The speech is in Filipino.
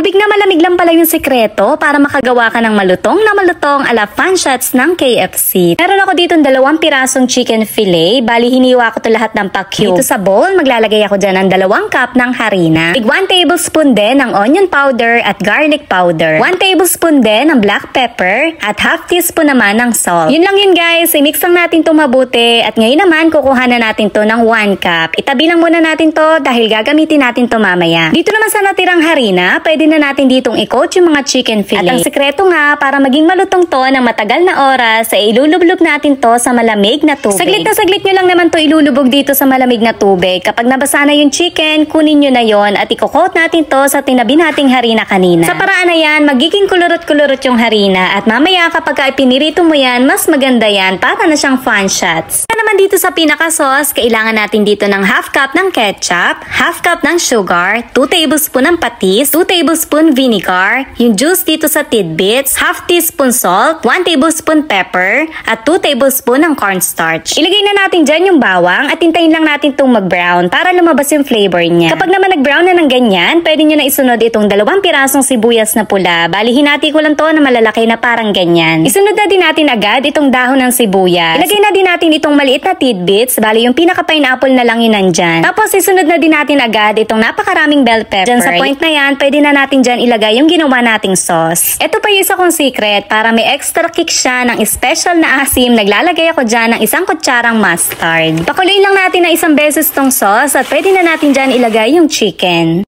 Tubig na malamig lang pala yung sekreto para makagawa ka ng malutong na malutong ala fan shots ng KFC. Meron ako dito 2 pirasong chicken fillet. Bali, hiniwa ko to lahat ng pa-cube. Dito sa bowl, maglalagay ako dyan ng 2 cup ng harina. 1 tablespoon din ng onion powder at garlic powder. 1 tablespoon din ng black pepper at half teaspoon naman ng salt. Yun lang yun guys. I-mix lang natin to mabuti. At ngayon naman, kukuha na natin to ng 1 cup. Itabi lang muna natin to dahil gagamitin natin to mamaya. Dito naman sa natirang harina, pwede na natin ditong i-coat yung mga chicken fillet. At ang sikreto nga, para maging malutong to ng matagal na oras, ay ilulublob natin to sa malamig na tubig. Saglit na saglit nyo lang naman to ilulubog dito sa malamig na tubig. Kapag nabasa na yung chicken, kunin nyo na yon at i-coat natin to sa tinabi nating harina kanina. Sa paraan na yan, magiging kulurot-kulurot yung harina at mamaya kapag pinirito mo yan, mas maganda yan para na siyang fan shots. Naman dito sa pinaka-sauce, kailangan natin dito ng half cup ng ketchup, half cup ng sugar, 2 tablespoon ng patis, 2 tablespoon vinegar, yung juice dito sa tidbits, half teaspoon salt, 1 tablespoon pepper, at 2 tablespoon ng cornstarch. Ilagay na natin dyan yung bawang at hintayin lang natin itong mag-brown para lumabas yung flavor niya. Kapag naman nag-brown na ng ganyan, pwede nyo na isunod itong 2 pirasong sibuyas na pula. Bali, hinati ko lang to na malalaki na parang ganyan. Isunod na din natin agad itong dahon ng sibuyas. Ilagay na din natin itong maliit na tidbits, bali yung pinaka-pineapple na lang yun nandyan. Tapos isunod na din natin agad itong napakaraming bell pepper. Dyan sa point na yan, pwede na natin dyan ilagay yung ginawa nating sauce. Ito pa yung isa kong secret, para may extra kick siya ng special na asim, naglalagay ako dyan ng 1 kutsarang mustard. Pakuluin lang natin na 1 beses tong sauce at pwede na natin dyan ilagay yung chicken.